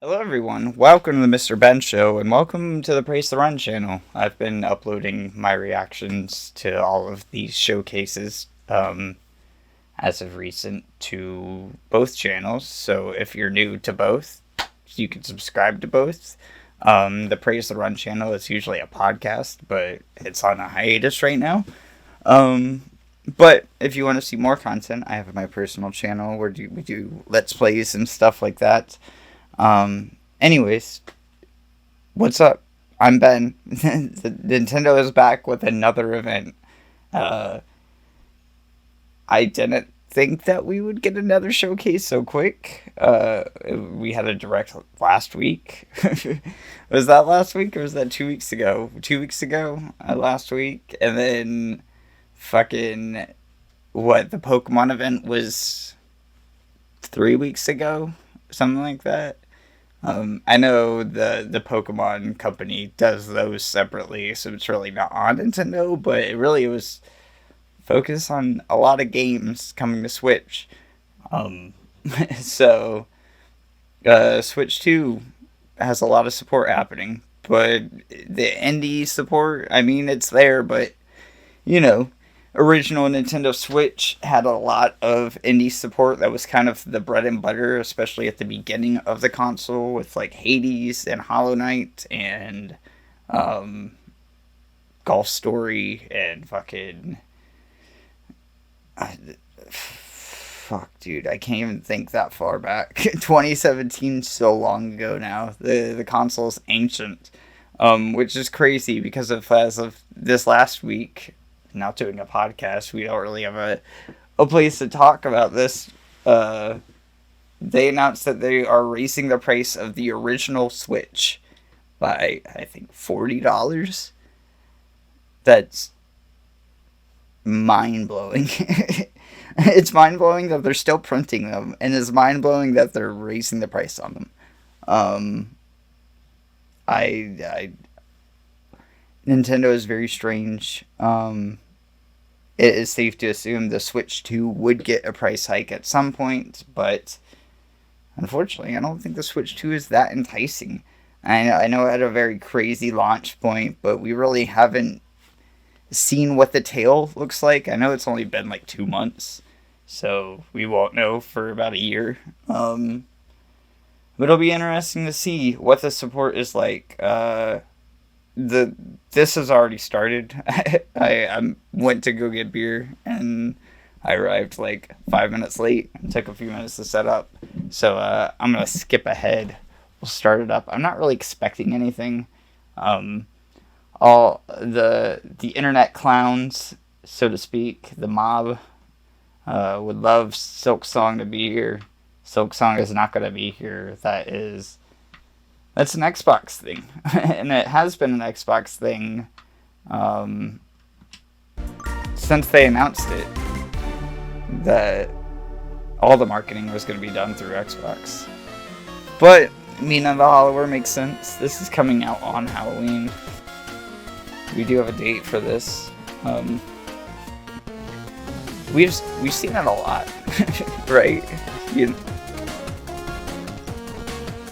Hello everyone, welcome to the MrBenShow, and welcome to the Praise the Run channel. I've been uploading my reactions to all of these showcases, as of recent to both channels, so if you're new to both, you can subscribe to both. The Praise the Run channel is usually a podcast, but it's on a hiatus right now. But if you want to see more content, I have my personal channel where we do Let's Plays and stuff like that. Anyways, what's up? I'm Ben. Nintendo is back with another event. I didn't think that we would get another showcase so quick. We had a direct last week. Was that last week or was that 2 weeks ago? 2 weeks ago? Last week? And then fucking, the Pokemon event was 3 weeks ago? Something like that. I know the Pokemon company does those separately, so it's really not on Nintendo, but it really was focused on a lot of games coming to Switch. So, Switch 2 has a lot of support happening, but the indie support, I mean, it's there, but, original Nintendo Switch had a lot of indie support that was kind of the bread and butter, especially at the beginning of the console with like Hades and Hollow Knight and Golf Story and fucking fuck, dude, I can't even think that far back. 2017, so long ago now. The console's ancient, which is crazy because as of this last week, not doing a podcast, we don't really have a place to talk about this. They announced that they are raising the price of the original Switch by, I think, $40. That's mind-blowing. It's mind-blowing that they're still printing them, and it's mind-blowing that they're raising the price on them. Nintendo is very strange. It is safe to assume the Switch 2 would get a price hike at some point, but unfortunately, I don't think the Switch 2 is that enticing. I know it had a very crazy launch point, but we really haven't seen what the tail looks like. I know it's only been like 2 months, so we won't know for about a year. But it'll be interesting to see what the support is like. This has already started. I went to go get beer and I arrived like 5 minutes late and took a few minutes to set up. So I'm gonna skip ahead. We'll start it up. I'm not really expecting anything. All the internet clowns, so to speak, the mob, would love Silk Song to be here. Silk Song is not gonna be here. That's an Xbox thing, and it has been an Xbox thing since they announced it, that all the marketing was going to be done through Xbox. But Mina the Hollower makes sense. This is coming out on Halloween. We do have a date for this. We've seen it a lot, right?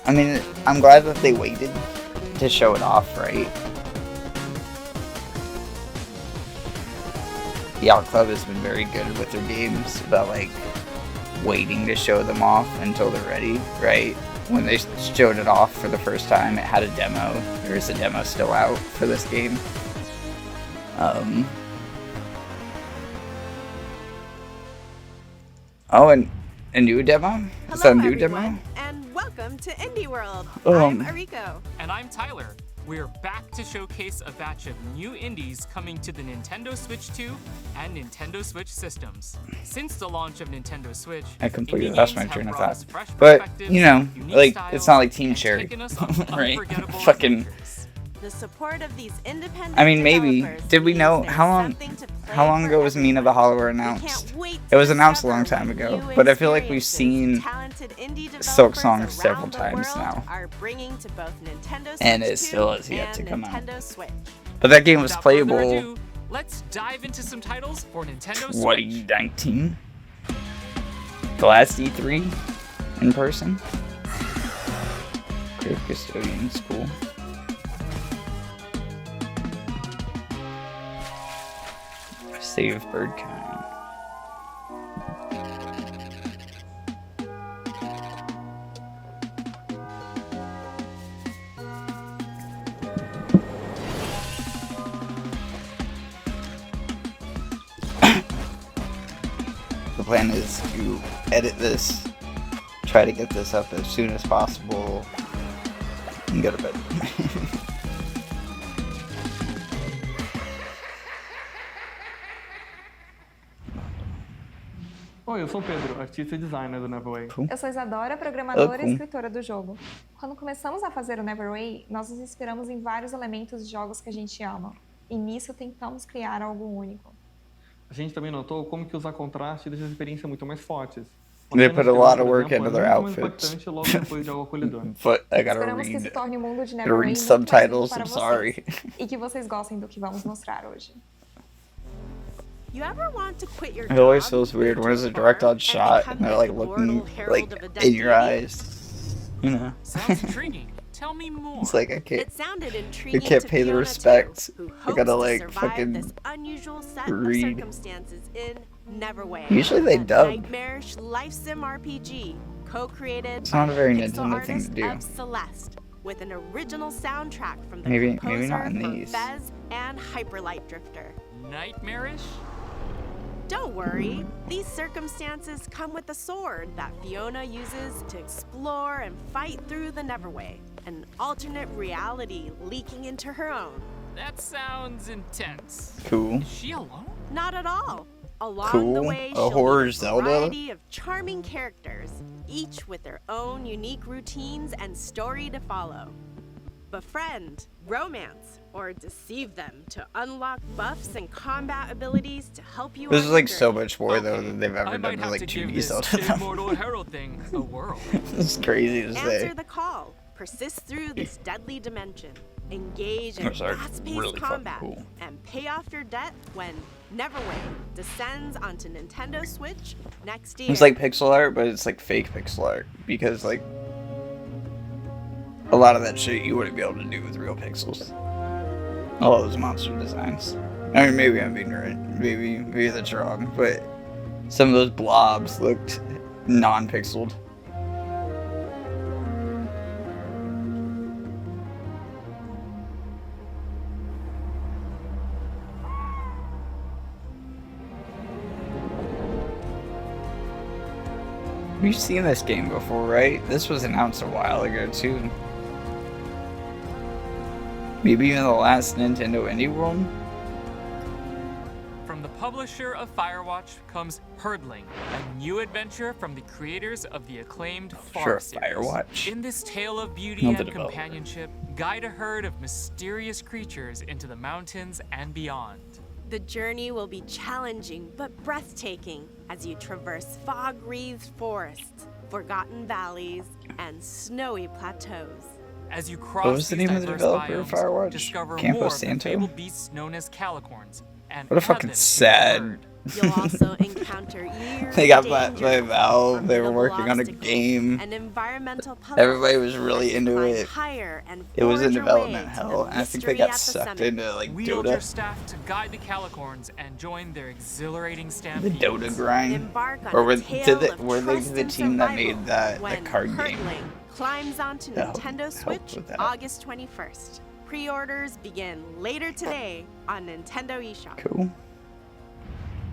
I mean, I'm glad that they waited to show it off, right? Yacht Club has been very good with their games about, like, waiting to show them off until they're ready, right? When they showed it off for the first time, it had a demo. There is a demo still out for this game. Oh, and a new demo? Is that a new demo? Welcome to Indie World. I'm Ariko. And I'm Tyler. We're back to showcase a batch of new indies coming to the Nintendo Switch 2 and Nintendo Switch systems. Since the launch of Nintendo Switch, I completely lost my train of thought. But, like, it's not like Team Cherry, right? Fucking... The support of these independent I mean, maybe. Did we know how long ago was Mina the Hollower announced? It was announced a long time ago, but I feel like we've seen Silk Song several times now, and it still has yet to come out. But that game was playable. Let's dive into some titles for Nintendo Switch. 2019? The last E3 in person? Your custodian school. Save bird kind. The plan is to edit this, try to get this up as soon as possible, and go to bed. Oi, eu sou o Pedro, artista e designer do Neverway. Cool. Eu sou Isadora, programadora cool. e escritora do jogo. Quando começamos a fazer o Neverway, nós nos inspiramos em vários elementos de jogos que a gente ama. E nisso tentamos criar algo único. A gente também notou como que usar contraste deixa as experiências muito mais fortes. They put a lot of work Por into exemplo, their é muito mais outfits. impactante logo depois de algo acolhedor. But I gotta Esperamos que se torne o mundo de gotta Neverway read muito mais subtitles, para I'm vocês. sorry. E que vocês gostem do que vamos mostrar hoje. You ever want to quit your It always job, feels weird go when to it's a a direct bar, on and shot become and they're the like immortal looking herald like of a in your destiny? eyes. You know? Sounds intriguing. Tell me more. It's like I can't It sounded intriguing can't to pay the Fiona respect. too, who I hopes gotta, to like, survive fucking this unusual set read. of circumstances in Neverway. Usually they a dub. nightmarish life sim RPG, co-created It's not by a very the pixel Nintendo thing to artist do. of Celeste, with an original soundtrack from the Maybe composer not in for these. Fez and Hyperlight Drifter. Nightmarish? Don't worry, these circumstances come with a sword that Fiona uses to explore and fight through the Neverway, an alternate reality leaking into her own. That sounds intense. Cool. Is she alone? Not at all. Along the Cool. way, A she'll horror meet a Zelda? variety of charming characters, each with their own unique routines and story to follow. Befriend, romance, or deceive them to unlock buffs and combat abilities to help you This on is your like so journey. much more though than they've ever I done might with have like to give 2D this Zelda. immortal herald thing a whirl. It's crazy to say. Answer the call, persist through this deadly dimension, engage in Those are fast-paced really fucking combat, cool. and pay off your debt when Neverway descends onto Nintendo Switch next year. It's like pixel art, but it's like fake pixel art because like a lot of that shit you wouldn't be able to do with real pixels. All those monster designs. I mean, maybe I'm ignorant. Maybe that's wrong, but some of those blobs looked non-pixeled. We've seen this game before, right? This was announced a while ago, too. Maybe even the last Nintendo Indie World? From the publisher of Firewatch comes Herdling, a new adventure from the creators of the acclaimed Far Sure, series. Firewatch. In this tale of beauty Not and the developer. companionship, guide a herd of mysterious creatures into the mountains and beyond. The journey will be challenging but breathtaking as you traverse fog-wreathed forests, forgotten valleys, and snowy plateaus. As you cross What was the these name of the diverse developer of biomes, Firewatch? discover Campo more of the Santo? fabled beasts known as calicorns, and What a add fucking them to your sad- herd. You'll also encounter eerie They got bought by dangers, Valve, they were formidable working on a obstacles, game. and environmental puzzles Everybody was really as you into climb it. higher and It was in forge your development way to hell, the and I think they mystery got at the sucked summit. into like Wield your Dota. staff to guide the calicorns and join their exhilarating The stampede. Dota grind. Embark on Or a were, tale of were they trust the and team that survival made that when card game? Herdling climbs onto That Nintendo helped Switch with that. August 21st. Pre-orders begin later today on Nintendo eShop. Cool.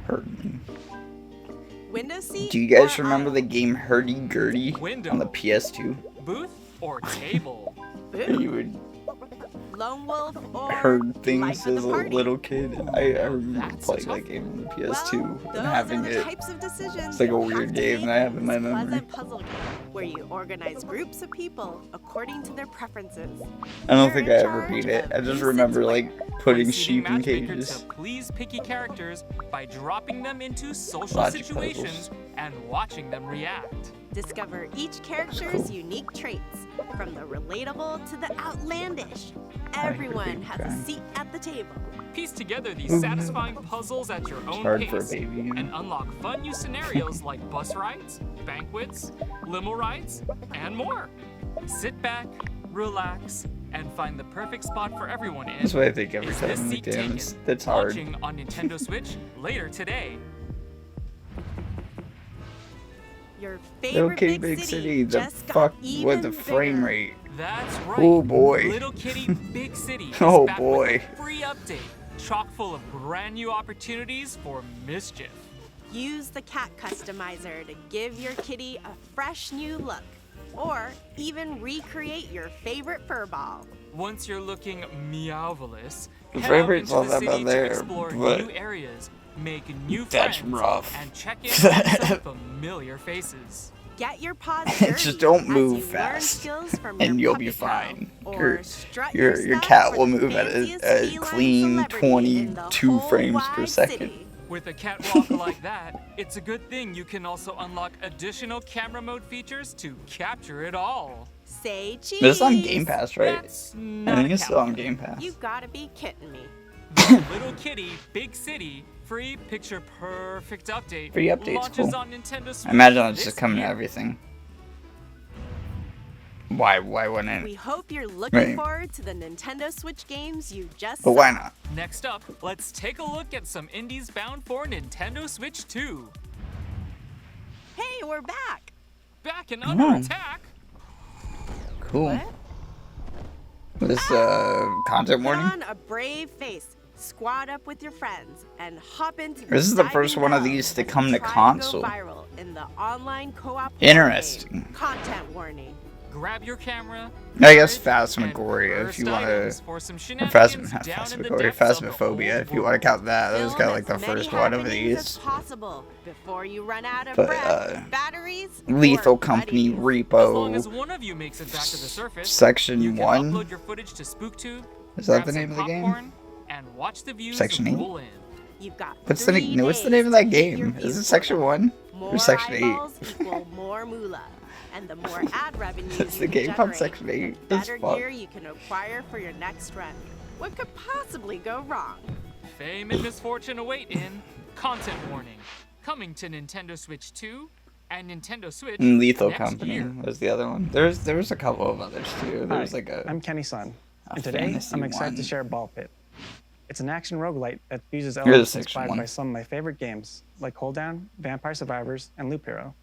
Herding. Window seat. Do you guys or remember aisle? the game Hurdy Gurdy Window. on the PS2? Booth or table? Booth, You would lone wolf, or herd things life of as the a party? little kid. I remember That's playing tough. that game on the Well, PS2 those and having are the it. types of decisions It's like a you'll weird have to game make that I have in my this memory. pleasant puzzle game where you organize groups of people according to their preferences. I don't You're think in I ever charge beat it. of I just who remember sits like where. putting Play sheep in seeding matchmaker cages. to please picky characters by dropping them into social Logic situations and watching them react. Discover each character's unique traits, from the relatable to the outlandish. Everyone baby has crying. a seat at the table. Piece together these Ooh. satisfying puzzles at your own hard for a pace baby, you know? and unlock fun new scenarios like bus rides, banquets, limo rides, and more. Sit back, relax, and find the perfect spot for everyone in. That's what I think every Is time This I'm Seat like, damn, Taken? that's hard. Launching on Nintendo Switch later today. Your Little favorite Kitty big city, the just got fuck even with the frame bigger. rate. That's right. Oh boy. Little Kitty Big City is Oh back boy. with a free update, chock full of brand new opportunities for mischief. Use the cat customizer to give your kitty a fresh new look, or even recreate your favorite fur ball. Once you're looking meowvelous, The head frame out rate's into not the that city bad there, to explore but new areas, make new that's friends, rough. and check in on some familiar faces. Get your paws dirty Just don't as move you learn fast, skills from and your you'll be puppy co, fine. or strut Your stuff cat for will the move at fanciest a feline clean celebrity in the 22 whole frames per wide second. city. With a catwalk like that, it's a good thing you can also unlock additional camera mode features to capture it all. Say cheese. But it's on Game Pass, right? That's I not think a it's still on catwalk. Game Pass. You gotta be kidding me. The Little Kitty Big City free picture perfect update Free update's launches cool. on Nintendo Switch I imagine it's this just coming to year. everything. Why wouldn't We it? hope you're looking Right. forward to the Nintendo Switch games you just But saw. why not? Next up, let's take a look at some indies bound for Nintendo Switch 2. Hey, we're back. Back and under Oh. attack. Cool. What? This content Put warning? on a brave face, squad up with your friends, and hop into This is the diving first one of hell these to as come you to try console. go viral in the online co-op Interesting. game. Content warning. Grab your camera. I guess courage, Phasmagoria, and if you first want items to. for some Or shenanigans down in the Phasmagoria, depths of the Phasmophobia, old if you want to world. count that. That was Film kind of like the as many first one of happenings as these. possible before you run out of But, breath, batteries, Lethal or Company buddies. As long as Repo one of you makes it back to the surface, Section you can 1. upload your footage to SpookTube, Is that grab the some name of the game? popcorn, and watch the views Section 8? roll in. You've got What's the 3 name? What's the days name of that to hit your game? Is views it Section quota. 1 More or Section 8? eyeballs equal more moolah, and the more ad revenue It's the you game called generate, Section 8. the That's better fuck. gear you can acquire for your next run. What could possibly go wrong? Fame and misfortune await in Content Warning, coming to Nintendo Switch 2 and Nintendo Switch And Lethal next Company year. was the other one. There was a couple of others too. There was Hi, like a. I'm Kenny Sun, a and today fantasy I'm excited one. to share Ball Pit. It's an action roguelite that uses You're the elements section inspired one. by some of my favorite games, like Hold Down, Vampire Survivors, and Loop Hero.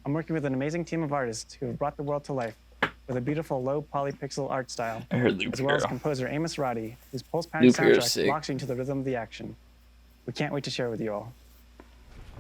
I'm working with an amazing team of artists who have brought the world to life with a beautiful low polypixel art style, I heard Loop as well as Hero. composer Amos Roddy, whose pulse pattern Loop Hero's soundtrack sick. locks you into the rhythm of the action. We can't wait to share with you all.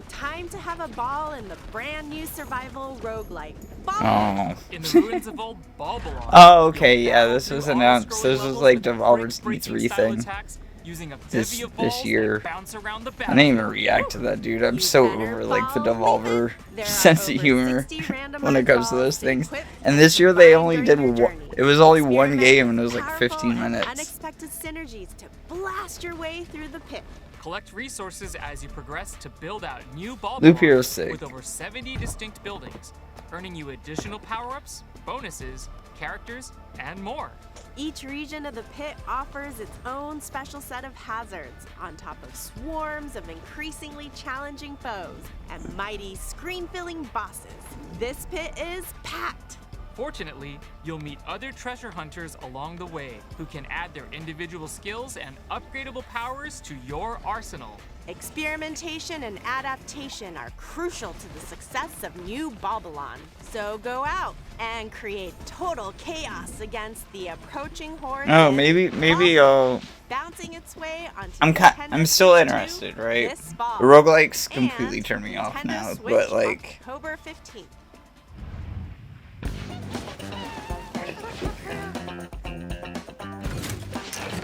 Time to have a ball in the brand new survival roguelike. Ball! Oh. In the ruins of old Balbalon. Oh, okay, you'll yeah, battle this through was all announced. scrolling This was levels like with Devolver's brick-breaking E3 style thing. attacks using a This- bevy of this balls year. that bounce around the I didn't even battlefield. react to that, dude. I'm You so better over like the ball with Devolver it. There are sense of over humor 60 when it randomized comes to those balls things. equip And this year they combine only during did your one. journey. It was only one Experiment game, and it with was like powerful 15 and minutes. Unexpected synergies to blast your way through the pit. Collect resources as you progress to build out new ball Loop balls Hero's sick. with over 70 distinct buildings, earning you additional power-ups, bonuses, characters, and more. Each region of the pit offers its own special set of hazards, on top of swarms of increasingly challenging foes and mighty screen-filling bosses. This pit is packed. Fortunately, you'll meet other treasure hunters along the way who can add their individual skills and upgradable powers to your arsenal. Experimentation and adaptation are crucial to the success of New Balbalon. So go out and create total chaos against the approaching horde. Oh, in maybe Ball I'll. bouncing its way onto I'm Nintendo still Switch interested, 2 right? this fall. The roguelikes And completely turned me off Nintendo now, Switch but like. October 15th.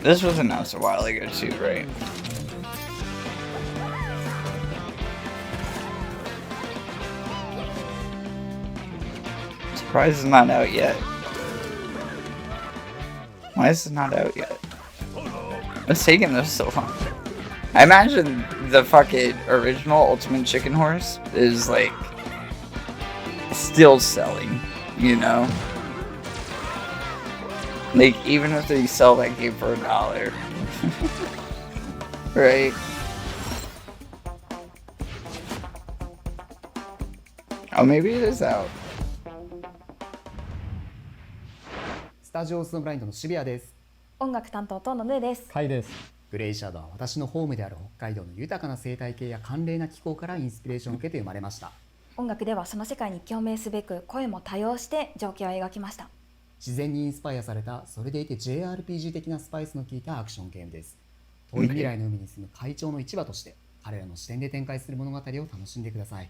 This was announced a while ago too, right? Surprise is not out yet. Why is it not out yet? What's taking this so long? I imagine the fucking original Ultimate Chicken Horse is like still selling, you know? Like, even if they sell that game for $1. Right? Oh, maybe it is out. タジオスノブラインドの渋谷です。音楽担当とのぬえです。カイです。グレイシャドウは私のホームである北海道の豊かな生態系や寒冷な気候からインスピレーションを受けて生まれました。音楽ではその世界に共鳴すべく声も多用して情景を描きました。自然にインスパイアされた、それでいて JRPG 的なスパイスの効いたアクションゲームです。遠い未来の海に住む海鳥の一羽として彼らの視点で展開する物語を楽しんでください。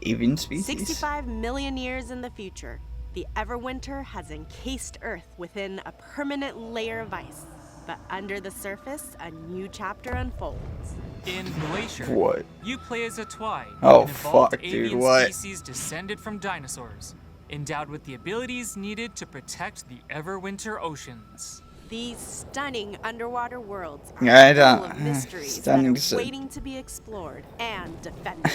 Even species. 65 million years in the future, the Everwinter has encased Earth within a permanent layer of ice. But under the surface, a new chapter unfolds. In Glacier, What? you play as a Twine, Oh, an evolved fuck, dude, alien what? species descended from dinosaurs, endowed with the abilities needed to protect the Everwinter oceans. These stunning underwater worlds I are don't- full of mysteries that stunning are so- waiting to be explored and defended.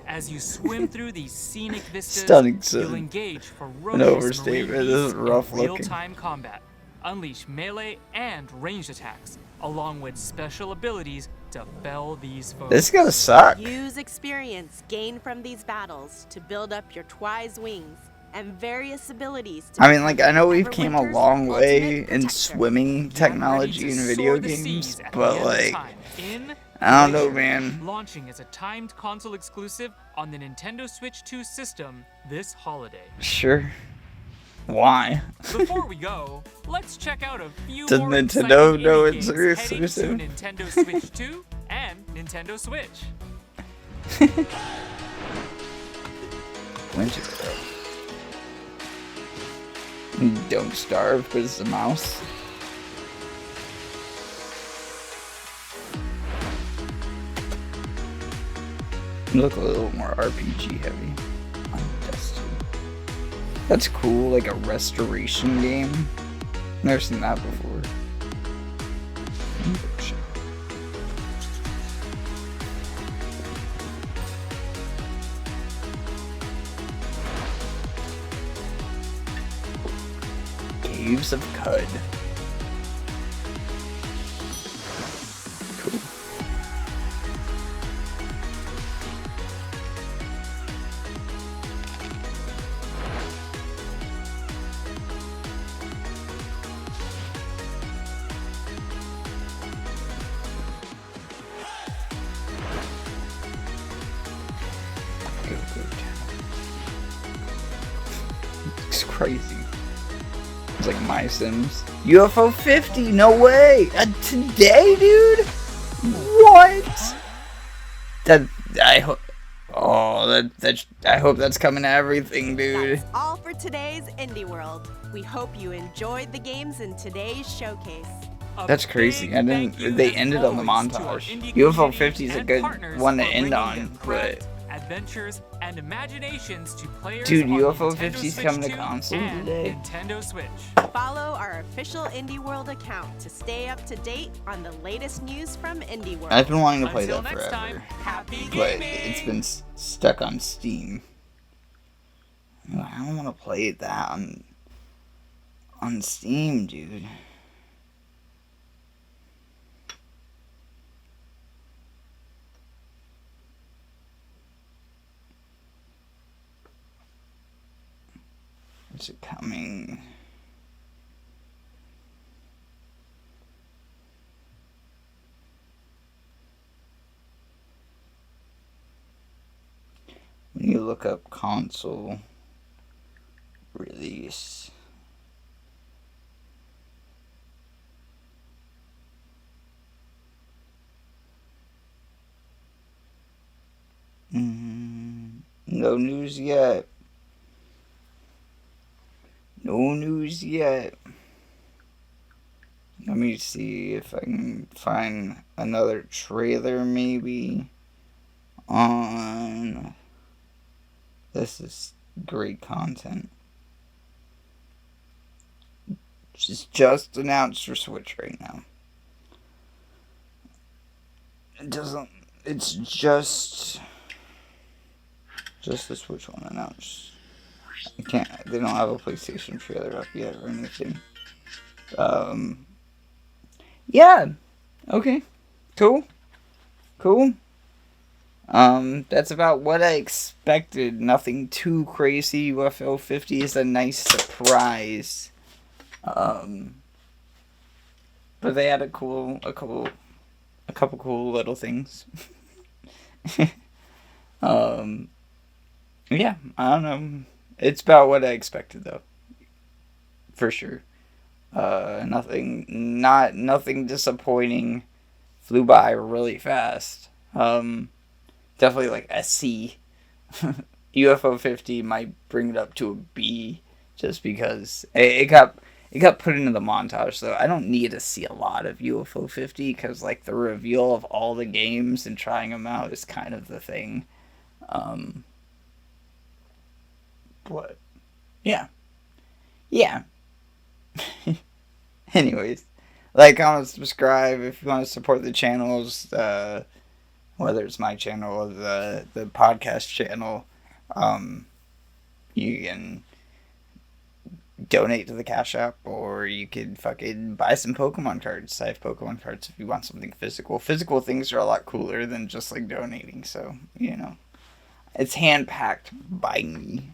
As you swim through these scenic vistas, Stunning, son. you'll engage An ferocious overstatement. marine This is beasts in rough looking. real-time combat, unleash melee and ranged attacks, along with special abilities to fell these foes. This is gonna suck. Use experience gained from these battles to build up your Twi's wings and various abilities to I mean, like, I know we've become came a Everwinter's long way ultimate in protector. swimming Get ready technology to in soar video the games, seas at the but end of like, time in I don't know, Glacier, man. launching as a timed console exclusive on the Nintendo Switch 2 system this holiday. Sure. Why? Before we go, let's check out a few Does more Nintendo exciting know indie it's games heading exclusive? to Nintendo Switch 2 and Nintendo Switch. Winter Girl. Don't starve because it's a mouse. You look a little more RPG heavy on Destiny. That's cool, like a restoration game. Never seen that before. Caves of Cud. Cool. It's crazy. It's like My Sims. UFO 50, no way! Today, dude? What? That I hope. Oh, I hope that's coming to everything, dude. That's all for today's Indie World. We hope you enjoyed the games in today's showcase. A That's crazy. big I thank didn't. you, They as ended on the always, to our montage. indie UFO community 50 is a and good partners one to for end bringing on, their but craft, adventures and imaginations to players dude, on UFO Nintendo 50 is Switch coming to 2 console and today. Nintendo Switch. Follow our official Indie World account to stay up to date on the latest news from Indie World. I've been wanting to play Until that next time, forever, happy but gaming! it's been stuck on Steam. I don't want to play that on Steam, dude. Is it coming? When you look up console release, no news yet. No news yet. Let me see if I can find another trailer maybe on. This is great content. Just announced for Switch right now. It doesn't. It's just the Switch one announced. I can't. They don't have a PlayStation trailer up yet or anything. Yeah. Okay. Cool. That's about what I expected. Nothing too crazy. UFO 50 is a nice surprise. But they had a couple cool little things. Yeah, I don't know. It's about what I expected though. For sure. Nothing disappointing. Flew by really fast. Definitely like a C. UFO 50 might bring it up to a B, just because it got put into the montage. So I don't need to see a lot of UFO 50, because like the reveal of all the games and trying them out is kind of the thing. But yeah. Anyways, like, comment, subscribe if you want to support the channels, whether it's my channel or the podcast channel. You can donate to the Cash App, or you could fucking buy some Pokemon cards. I have Pokemon cards if you want something physical. Physical things are a lot cooler than just like donating, so it's hand packed by me.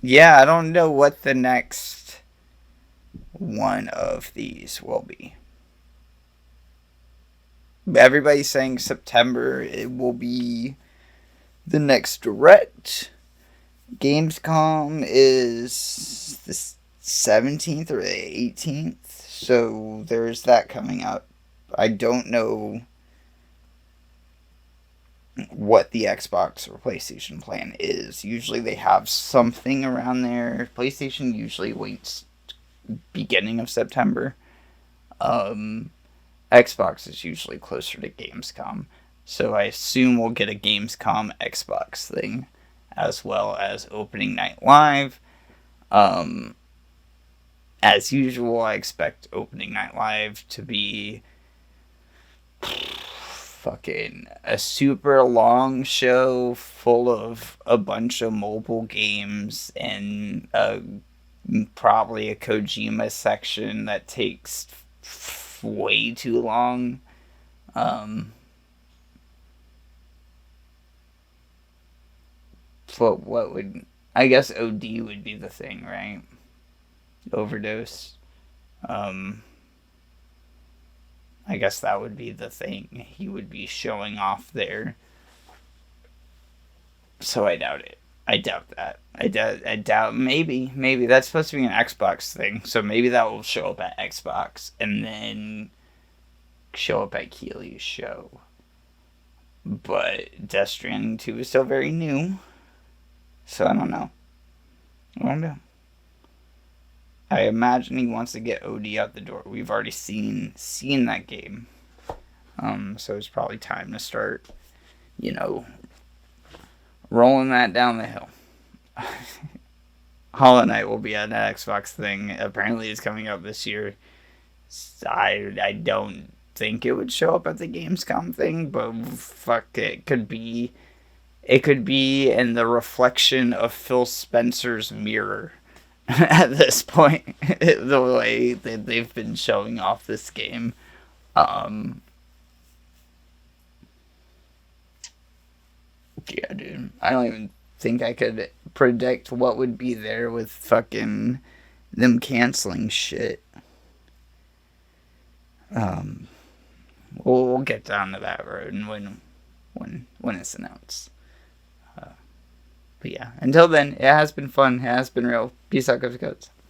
Yeah, I don't know what the next one of these will be. Everybody's saying September it will be the next direct. Gamescom is the 17th or the 18th, so there's that coming up. I don't know what the Xbox or PlayStation plan is. Usually they have something around there. PlayStation usually waits beginning of September. Xbox is usually closer to Gamescom, so I assume we'll get a Gamescom Xbox thing, as well as opening night live. As usual, I expect opening night live to be fucking a super long show full of a bunch of mobile games and probably a Kojima section that takes way too long. So what would, I guess OD would be the thing, right? Overdose. I guess that would be the thing he would be showing off there. So I doubt it. I doubt that. I doubt maybe that's supposed to be an Xbox thing, so maybe that will show up at Xbox and then show up at Keely's show. But Death Stranding 2 is still very new, so I don't know. I imagine he wants to get OD out the door. We've already seen that game, so it's probably time to start, rolling that down the hill. Hollow Knight will be at an Xbox thing. Apparently it's coming out this year. I don't think it would show up at the Gamescom thing, but fuck it. It could be in the reflection of Phil Spencer's mirror at this point. The way that they've been showing off this game. Yeah, dude. I don't even think I could predict what would be there with fucking them canceling shit. We'll get down to that road and when it's announced. But yeah, until then, it has been fun. It has been real. Peace out, guys.